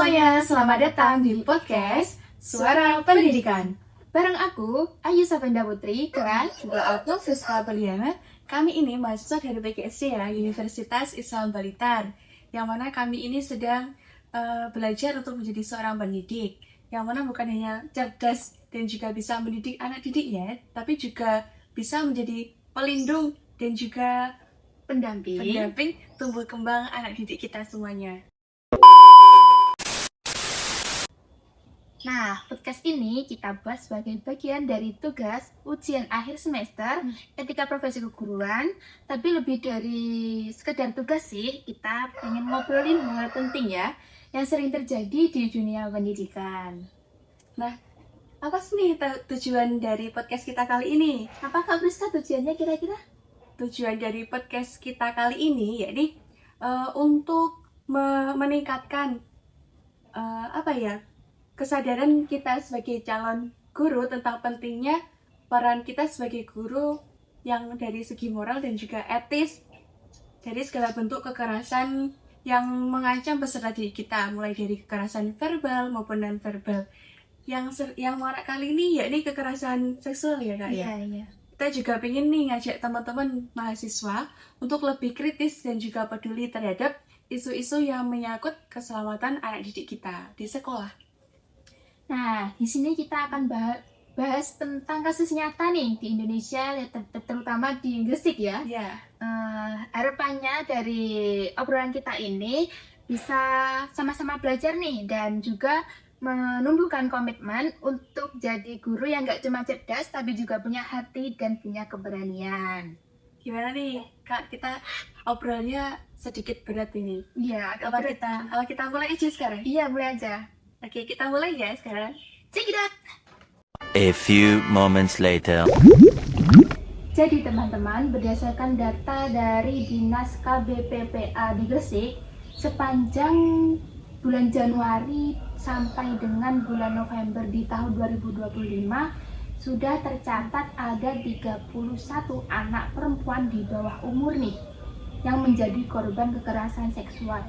semuanya, selamat datang di podcast Suara Pendidikan. Bareng aku, Ayu Savenda Putri, dan juga aku, Siska Beliana. Kami ini mahasiswa dari PGSD ya, Universitas Islam Blitar. Yang mana kami ini sedang belajar untuk menjadi seorang pendidik. Yang mana bukan hanya cerdas dan juga bisa mendidik anak didiknya, tapi juga bisa menjadi pelindung dan juga pendamping tumbuh kembang anak didik kita semuanya. Nah, podcast ini kita bahas sebagai bagian dari tugas ujian akhir semester ketika profesi keguruan. Tapi lebih dari sekedar tugas sih, kita pengen ngobrolin hal penting ya, yang sering terjadi di dunia pendidikan. Nah, apa sih nih tujuan dari podcast kita kali ini? Apa Kak Priska tujuannya kira-kira? Tujuan dari podcast kita kali ini yakni untuk meningkatkan kesadaran kita sebagai calon guru tentang pentingnya peran kita sebagai guru yang dari segi moral dan juga etis dari segala bentuk kekerasan yang mengancam peserta didik kita, mulai dari kekerasan verbal maupun non-verbal. Yang marak kali ini yakni kekerasan seksual ya Kak ya. Iya. Kita juga pengen nih ngajak teman-teman mahasiswa untuk lebih kritis dan juga peduli terhadap isu-isu yang menyangkut keselamatan anak didik kita di sekolah. Nah, di sini kita akan bahas tentang kasus nyata nih di Indonesia, terutama di Gresik ya. Ya. Harapannya dari obrolan kita ini bisa sama-sama belajar nih dan juga menumbuhkan komitmen untuk jadi guru yang gak cuma cerdas tapi juga punya hati dan punya keberanian. Gimana nih Kak, kita obrolannya sedikit berat ini. Iya, Apa kita mulai aja sekarang? Iya, mulai aja. Oke, kita mulai ya sekarang. Check it out. A few moments later. Jadi teman-teman, berdasarkan data dari Dinas KBPPA di Gresik, sepanjang bulan Januari sampai dengan bulan November di tahun 2025 sudah tercatat ada 31 anak perempuan di bawah umur nih yang menjadi korban kekerasan seksual.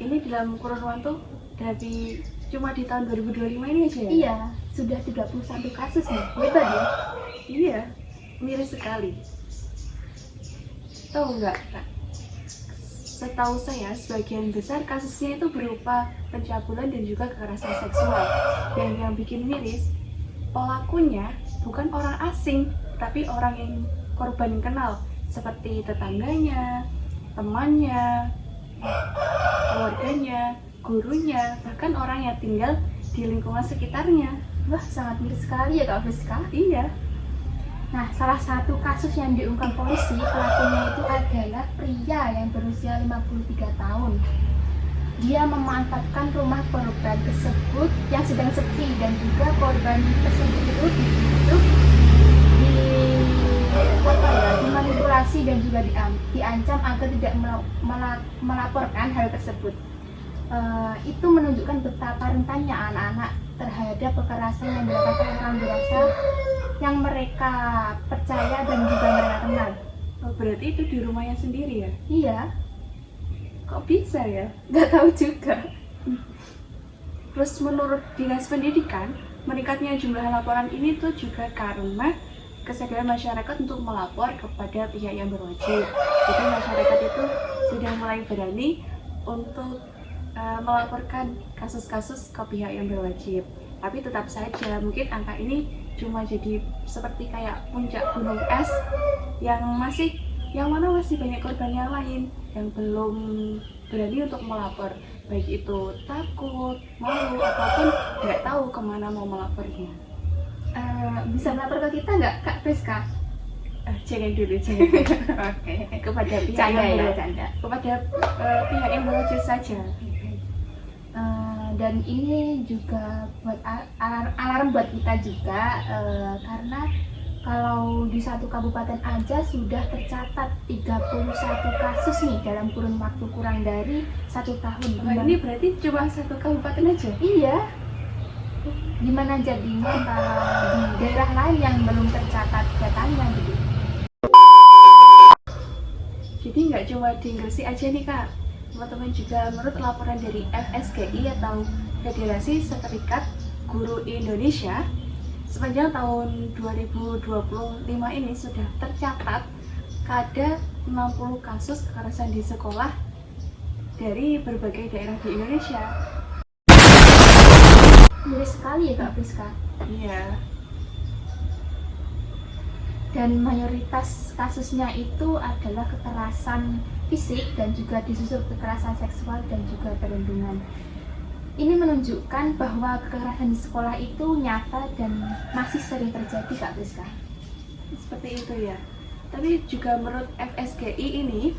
Ini dalam kurun waktu dari cuma di tahun 2025 ini aja ya? Iya, sudah 31 kasus nih, hebat ya? Iya, miris sekali. Tahu nggak Kak? Setahu saya, sebagian besar kasusnya itu berupa pencabulan dan juga kekerasan seksual. Dan yang bikin miris, pelakunya bukan orang asing, tapi orang yang korban kenal, seperti tetangganya, temannya, keluarganya, gurunya, bahkan orang yang tinggal di lingkungan sekitarnya. Wah, sangat miris sekali ya Kak Friska. Iya. Nah, salah satu kasus yang diungkap polisi, pelakunya itu adalah pria yang berusia 53 tahun. Dia memanfaatkan rumah korban tersebut yang sedang sepi dan juga korban tersebut itu dibujuk, dimanipulasi dan juga diancam agar tidak melaporkan hal tersebut. Itu menunjukkan betapa rentannya anak-anak terhadap kekerasan yang dilakukan orang dewasa yang mereka percaya dan juga mereka kenal. Oh, berarti itu di rumahnya sendiri ya? Iya, Kok bisa ya? nggak tahu juga. Terus menurut Dinas Pendidikan, meningkatnya jumlah laporan ini tuh juga karena kesadaran masyarakat untuk melapor kepada pihak yang berwajib. Jadi masyarakat itu sudah mulai berani untuk melaporkan kasus-kasus ke pihak yang berwajib. Tapi tetap saja mungkin angka ini cuma jadi seperti kayak puncak gunung es yang mana masih banyak korban yang lain yang belum berani untuk melapor, baik itu takut, malu, ataupun nggak tahu kemana mau melapornya. Bisa melapor ke kita nggak Kak Priska? Jangan dulu. Oke. Kepada pihak Canda yang ya, canda. kepada pihak yang berwajib saja. Dan ini juga buat alarm buat kita juga, karena kalau di satu kabupaten aja sudah tercatat 31 kasus nih dalam kurun waktu kurang dari 1 tahun. Ini berarti cuma satu kabupaten aja? Iya. Gimana jadinya kalau di daerah lain yang belum tercatat datanya gitu? Jadi nggak cuma di Gresik aja nih Kak, teman-teman juga menurut laporan dari FSGI atau Federasi Serikat Guru Indonesia, sepanjang tahun 2025 ini sudah tercatat ada 60 kasus kekerasan di sekolah dari berbagai daerah di Indonesia. Miris sekali ya Kak Priska. Iya. Dan mayoritas kasusnya itu adalah kekerasan fisik dan juga disusul kekerasan seksual dan juga perundungan. Ini menunjukkan bahwa kekerasan di sekolah itu nyata dan masih sering terjadi Kak Priska. Seperti itu ya. Tapi juga menurut FSGI ini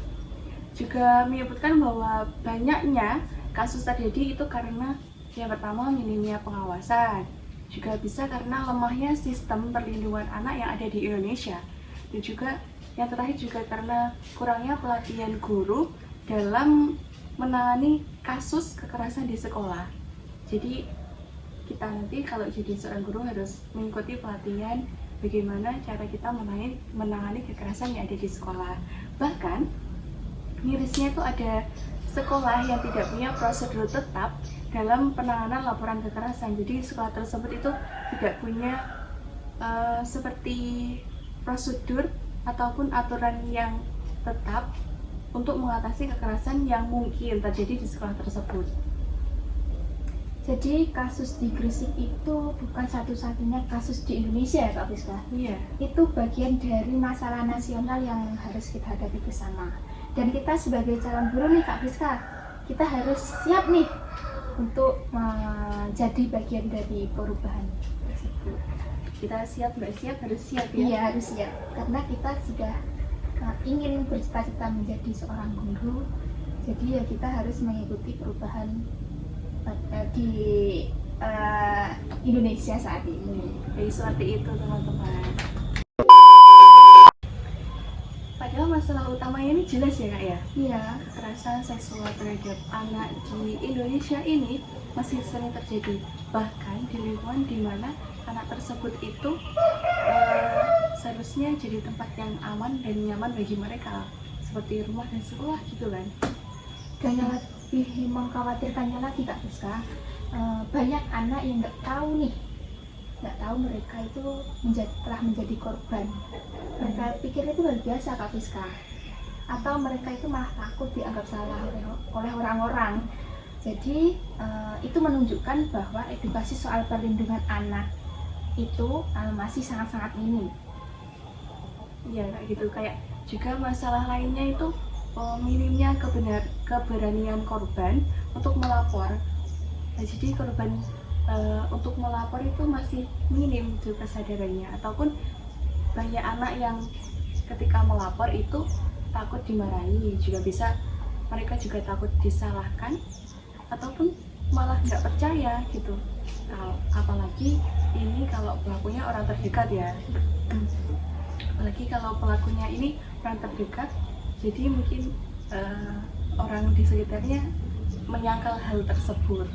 juga menyebutkan bahwa banyaknya kasus terjadi itu karena yang pertama minimnya pengawasan, juga bisa karena lemahnya sistem perlindungan anak yang ada di Indonesia, dan juga yang terakhir juga karena kurangnya pelatihan guru dalam menangani kasus kekerasan di sekolah. Jadi kita nanti kalau jadi seorang guru harus mengikuti pelatihan bagaimana cara kita menangani kekerasan yang ada di sekolah. Bahkan mirisnya itu ada sekolah yang tidak punya prosedur tetap dalam penanganan laporan kekerasan. Jadi sekolah tersebut itu tidak punya seperti prosedur ataupun aturan yang tetap untuk mengatasi kekerasan yang mungkin terjadi di sekolah tersebut. Jadi kasus di Gresik itu bukan satu-satunya kasus di Indonesia ya Kak Priska. Iya. Itu bagian dari masalah nasional yang harus kita hadapi bersama. Dan kita sebagai calon guru nih Kak Priska, kita harus siap nih untuk menjadi bagian dari perubahan tersebut. Kita siap nggak siap harus siap ya. Iya harus siap, karena kita sudah ingin bercita-cita menjadi seorang guru. Jadi ya kita harus mengikuti perubahan di Indonesia saat ini. Jadi seperti itu teman-teman. Padahal masalah utamanya ini jelas ya Kak ya. Iya. Kekerasan seksual terhadap anak di Indonesia ini masih sering terjadi, bahkan di lingkungan di mana anak tersebut itu seharusnya jadi tempat yang aman dan nyaman bagi mereka, seperti rumah dan sekolah gitu kan. Dan yang lebih mengkhawatirkannya lagi Kak Priska, banyak anak yang nggak tahu mereka itu telah menjadi korban. Mereka pikir itu hal biasa Kak Priska, atau mereka itu malah takut dianggap salah oleh orang-orang. Jadi itu menunjukkan bahwa edukasi soal perlindungan anak itu masih sangat-sangat minim. Ya kayak gitu. Kayak juga masalah lainnya itu minimnya keberanian korban untuk melapor. Nah, jadi korban untuk melapor itu masih minim tuh kesadarannya, ataupun banyak anak yang ketika melapor itu takut dimarahi, juga bisa mereka juga takut disalahkan ataupun malah nggak percaya gitu. Apalagi ini kalau pelakunya orang terdekat ya, apalagi kalau pelakunya ini orang terdekat, jadi mungkin orang di sekitarnya menyangkal hal tersebut.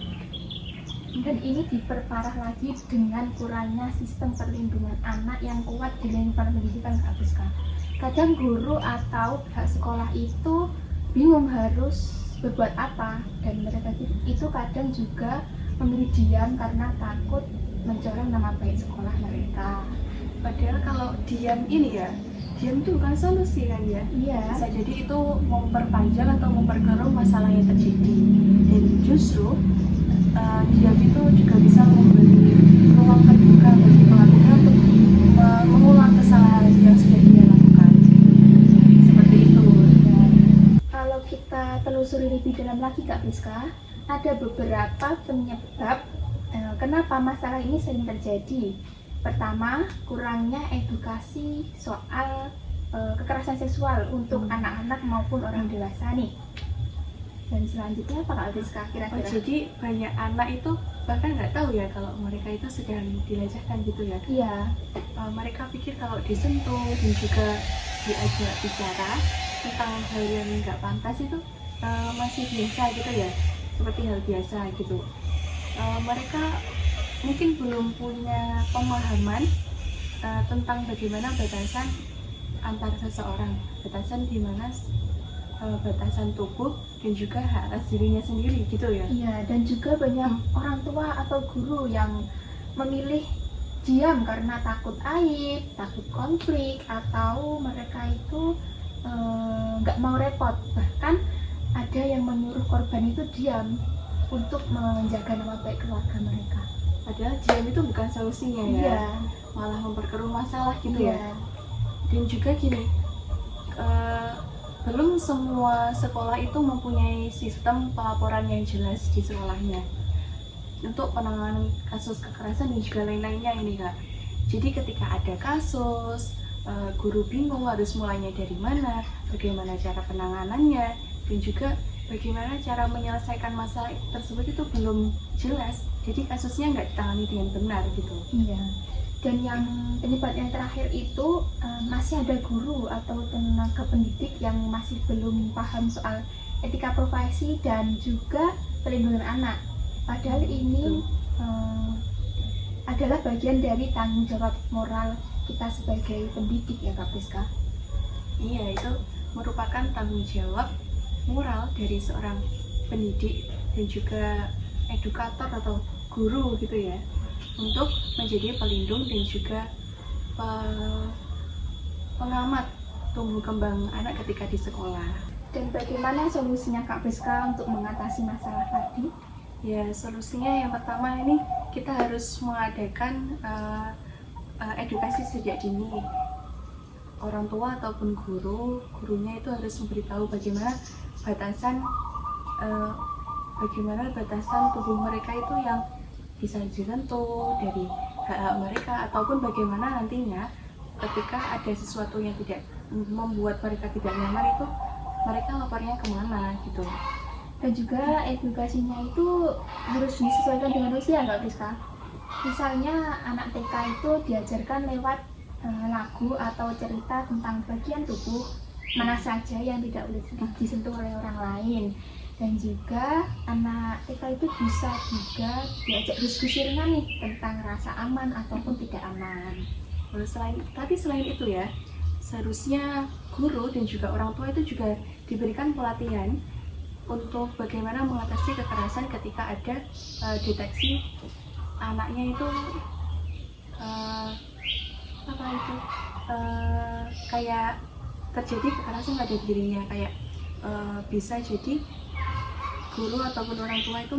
Dan ini diperparah lagi dengan kurangnya sistem perlindungan anak yang kuat di lingkungan pendidikan Kak Priska. Kadang guru atau pihak sekolah itu bingung harus berbuat apa, dan mereka itu kadang juga memilih diam karena takut mencoreng nama baik sekolah mereka. Padahal kalau diam ini ya, diam itu bukan solusi kan ya. Iya. Bisa jadi itu memperpanjang atau memperkeruh masalah yang terjadi. Dan justru diam itu juga bisa memberi ruang terbuka bagi pelakunya untuk mengulang kesalahan yang sudah dia lakukan. Seperti itu. Dan kalau kita telusuri lebih dalam lagi Kak Priska, ada beberapa penyebab kenapa masalah ini sering terjadi. Pertama, kurangnya edukasi soal kekerasan seksual untuk anak-anak maupun orang dewasa nih. Dan selanjutnya apa Kak Priska kira-kira? Jadi banyak anak itu bahkan nggak tahu ya kalau mereka itu sedang dilecehkan gitu ya. Iya. Mereka pikir kalau disentuh dan juga diajak bicara tentang hal yang nggak pantas itu masih biasa gitu ya, seperti hal biasa gitu. Mereka mungkin belum punya pemahaman tentang bagaimana batasan antar seseorang, batasan di mana batasan tubuh dan juga hak atas dirinya sendiri gitu ya. Iya, dan juga banyak orang tua atau guru yang memilih diam karena takut aib, takut konflik, atau mereka itu nggak mau repot. Bahkan ada yang menyuruh korban itu diam untuk menjaga nama baik keluarga mereka. Padahal diam itu bukan solusinya ya, Iya, malah memperkeruh masalah gitu iya. ya. Dan juga gini, belum semua sekolah itu mempunyai sistem pelaporan yang jelas di sekolahnya untuk penanganan kasus kekerasan dan juga lain-lainnya ini Kak. Jadi ketika ada kasus, guru bingung harus mulainya dari mana, bagaimana cara penanganannya, dan juga bagaimana cara menyelesaikan masalah tersebut itu belum jelas. Jadi kasusnya nggak ditangani dengan benar gitu. Iya. Dan yang penyebab yang terakhir itu masih ada guru atau tenaga pendidik yang masih belum paham soal etika profesi dan juga perlindungan anak. Padahal ini adalah bagian dari tanggung jawab moral kita sebagai pendidik ya Kak Priska. Iya, itu merupakan tanggung jawab moral dari seorang pendidik dan juga edukator atau guru gitu ya, untuk menjadi pelindung dan juga pengamat tumbuh kembang anak ketika di sekolah. Dan bagaimana solusinya Kak Priska untuk mengatasi masalah tadi? Ya, solusinya yang pertama ini kita harus mengadakan edukasi sejak dini. Orang tua ataupun gurunya itu harus memberitahu bagaimana batasan tubuh mereka itu yang bisa disentuh dari hak-hak mereka, ataupun bagaimana nantinya ketika ada sesuatu yang tidak membuat mereka tidak nyaman itu mereka lapornya kemana gitu. Dan juga edukasinya itu harus disesuaikan dengan usia Kak Priska. Misalnya anak TK itu diajarkan lewat lagu atau cerita tentang bagian tubuh mana saja yang tidak boleh disentuh oleh orang lain. Dan juga anak TK itu bisa juga diajak diskusi ringan nih tentang rasa aman ataupun tidak aman. Selain itu ya, seharusnya guru dan juga orang tua itu juga diberikan pelatihan untuk bagaimana mengatasi kekerasan ketika ada deteksi anaknya itu kayak terjadi kekerasan pada dirinya, kayak bisa jadi guru ataupun orang tua itu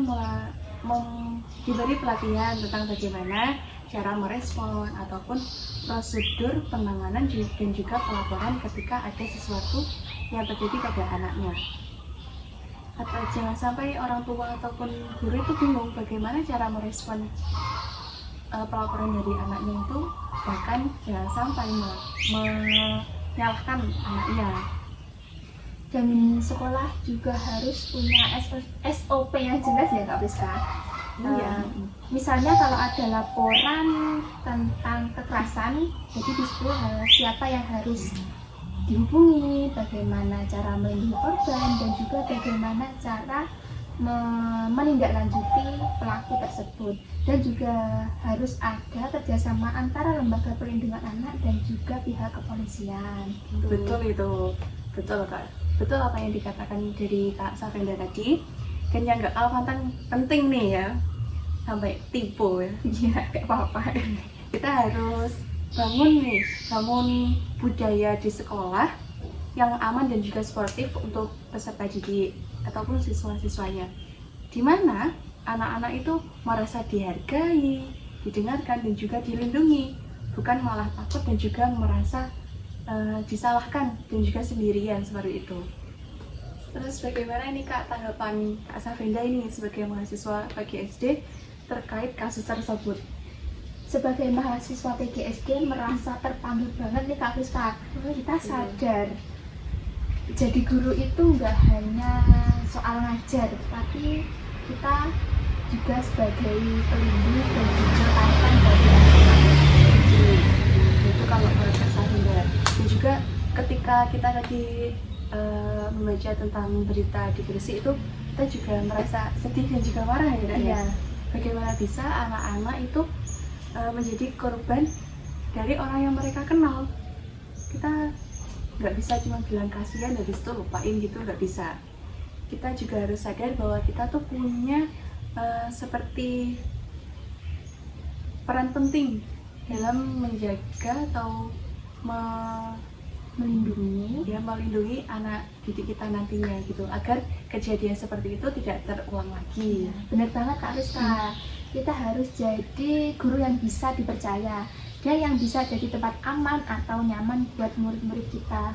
diberi pelatihan tentang bagaimana cara merespon ataupun prosedur penanganan dan juga pelaporan ketika ada sesuatu yang terjadi pada anaknya. Atau jangan sampai orang tua ataupun guru itu bingung bagaimana cara merespon pelaporan dari anaknya itu, bahkan jangan sampai menyalahkan anaknya. Dan sekolah juga harus punya SOP yang jelas ya Kak Priska. Iya. Misalnya kalau ada laporan tentang kekerasan, jadi di situ siapa yang harus dihubungi, bagaimana cara melindungi korban, dan juga bagaimana cara menindaklanjuti pelaku tersebut. Dan juga harus ada kerjasama antara lembaga perlindungan anak dan juga pihak kepolisian. Betul itu, betul Kak. Betul apa yang dikatakan dari Kak Safenda tadi. Dan yang nggak kalah penting nih ya, sampai tipu ya. Iya, kayak apa-apa. Kita harus bangun budaya di sekolah yang aman dan juga sportif untuk peserta didik ataupun siswa-siswanya, di mana anak-anak itu merasa dihargai, didengarkan dan juga dilindungi, bukan malah takut dan juga merasa disalahkan dan juga sendirian seperti itu. Terus bagaimana ini Kak tanggapan Kak Safenda ini sebagai mahasiswa PGSD terkait kasus tersebut? Sebagai mahasiswa PGSD merasa terpanggil banget nih Kak Priska. Kita sadar jadi guru itu nggak hanya soal ngajar, tapi kita juga sebagai pelindung dan juga panutan bagi anak-anak. Itu kalau menurut Kak Safenda. Dan juga ketika kita tadi membaca tentang berita di Gresik itu, kita juga merasa sedih dan juga marah ya Kak. Iya. Bagaimana bisa anak-anak itu menjadi korban dari orang yang mereka kenal. Kita nggak bisa cuma bilang kasihan habis itu lupain gitu, nggak bisa. Kita juga harus sadar bahwa kita tuh punya seperti peran penting dalam menjaga atau melindungi anak didik kita nantinya gitu, agar kejadian seperti itu tidak terulang lagi. Benar banget Kak Rizka. Kita harus jadi guru yang bisa dipercaya dan yang bisa jadi tempat aman atau nyaman buat murid-murid kita.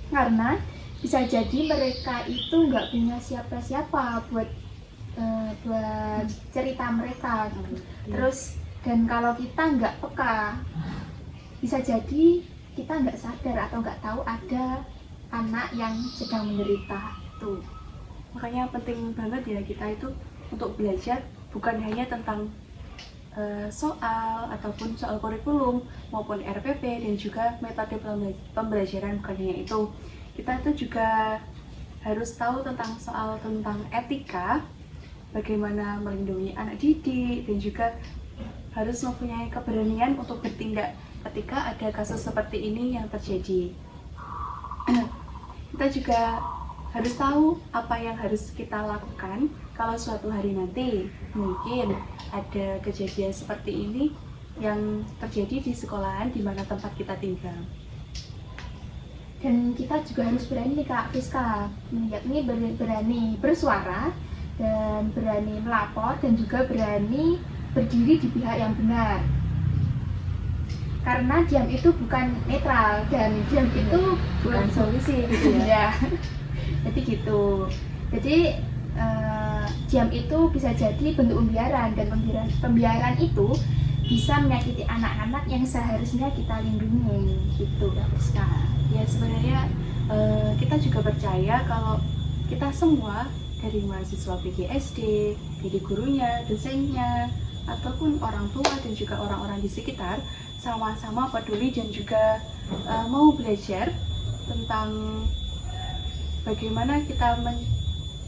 Karena bisa jadi mereka itu nggak punya siapa-siapa buat cerita mereka gitu. Terus dan kalau kita nggak peka, bisa jadi kita nggak sadar atau nggak tahu ada anak yang sedang menderita tuh. Makanya penting banget ya kita itu untuk belajar bukan hanya tentang soal ataupun soal kurikulum maupun RPP dan juga metode pembelajaran. Bukan hanya itu, kita itu juga harus tahu tentang soal tentang etika, bagaimana melindungi anak didik, dan juga harus mempunyai keberanian untuk bertindak ketika ada kasus seperti ini yang terjadi. Kita juga harus tahu apa yang harus kita lakukan kalau suatu hari nanti mungkin ada kejadian seperti ini yang terjadi di sekolahan di mana tempat kita tinggal. Dan kita juga harus berani nih Kak Rizka, yakni berani bersuara dan berani melapor dan juga berani berdiri di pihak yang benar. Karena diam itu bukan netral dan diam itu Bukan solusi gitu ya. ya. Jadi gitu. Jadi diam itu bisa jadi bentuk pembiaran, dan pembiaran itu bisa menyakiti anak-anak yang seharusnya kita lindungi gitu Kak Rizka. Ya sebenarnya kita juga percaya kalau kita semua dari mahasiswa PGSD, dari gurunya, dosennya, ataupun orang tua dan juga orang-orang di sekitar sama-sama peduli dan juga mau belajar tentang bagaimana kita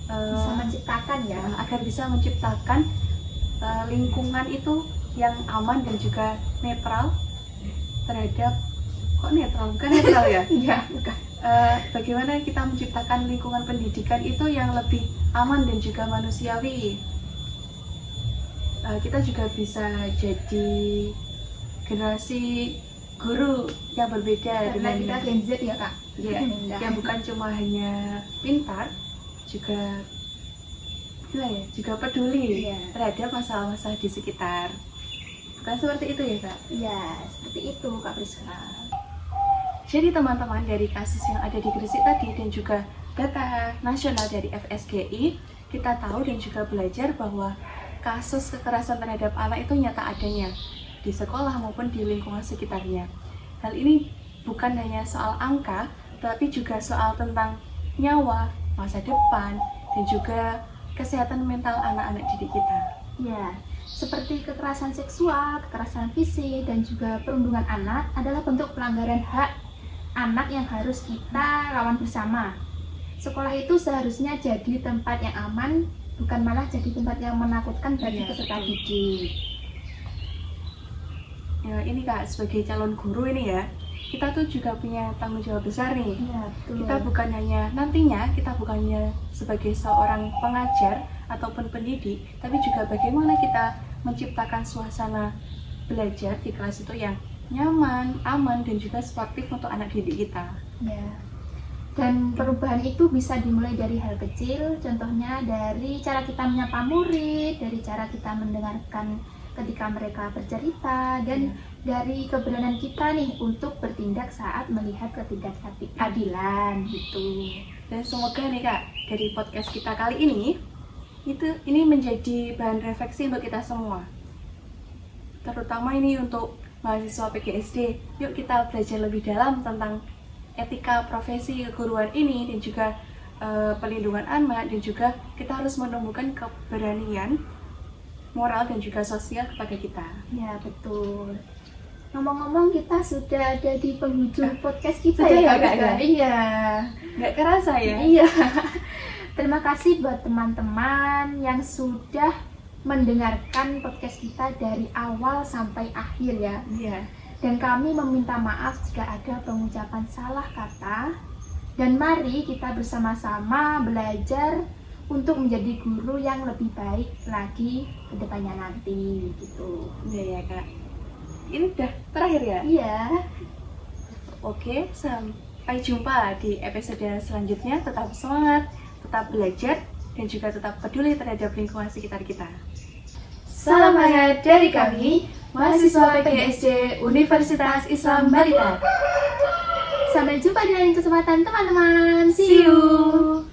Bisa menciptakan ya. agar bisa menciptakan lingkungan itu yang aman dan juga netral terhadap bukan netral ya? Iya, bukan. Bagaimana kita menciptakan lingkungan pendidikan itu yang lebih aman dan juga manusiawi. Kita juga bisa jadi generasi guru yang berbeda Karena dengan kita Gen Z ya Kak. ya, yang bukan cuma hanya pintar, juga juga peduli Iya. terhadap masalah-masalah di sekitar. Bukan seperti itu ya Kak? Iya, seperti itu Kak Priska. Jadi teman-teman, dari kasus yang ada di Gresik tadi dan juga data nasional dari FSGI, kita tahu dan juga belajar bahwa kasus kekerasan terhadap anak itu nyata adanya di sekolah maupun di lingkungan sekitarnya. Hal ini bukan hanya soal angka, tetapi juga soal tentang nyawa, masa depan, dan juga kesehatan mental anak-anak didik kita. Ya, seperti kekerasan seksual, kekerasan fisik, dan juga perundungan anak adalah bentuk pelanggaran hak anak yang harus kita lawan bersama. Sekolah itu seharusnya jadi tempat yang aman, bukan malah jadi tempat yang menakutkan bagi peserta didik. Ya, ini Kak, sebagai calon guru ini ya, kita tuh juga punya tanggung jawab besar nih. Ya, betul. Kita bukan hanya nantinya, kita bukannya sebagai seorang pengajar ataupun pendidik, tapi juga bagaimana kita menciptakan suasana belajar di kelas itu yang nyaman, aman, dan juga sportif untuk anak didik kita. Ya. Dan perubahan itu bisa dimulai dari hal kecil, contohnya dari cara kita menyapa murid, dari cara kita mendengarkan ketika mereka bercerita, dan dari keberanian kita nih untuk bertindak saat melihat ketidakadilan gitu. Dan semoga nih Kak, dari podcast kita kali ini menjadi bahan refleksi untuk kita semua, terutama ini untuk mahasiswa PGSD. Yuk kita belajar lebih dalam tentang etika profesi keguruan ini dan juga pelindungan anak, dan juga kita harus menemukan keberanian moral dan juga sosial kepada kita. Ya, betul. Ngomong-ngomong, kita sudah ada di penghujung podcast kita Sudah ya, Kak? Kak, ya? Iya. Nggak kerasa ya? Iya. Terima kasih buat teman-teman yang sudah mendengarkan podcast kita dari awal sampai akhir ya. Iya. dan kami meminta maaf jika ada pengucapan salah kata. Dan mari kita bersama-sama belajar untuk menjadi guru yang lebih baik lagi ke depannya nanti gitu. Iya ya Kak. Ini udah terakhir ya? Iya. Oke, sampai jumpa di episode selanjutnya. Tetap semangat, tetap belajar, dan juga tetap peduli terhadap lingkungan sekitar kita. Salam hangat dari kami, mahasiswa PGSD Universitas Islam Balitar. Sampai jumpa di lain kesempatan teman-teman. See you!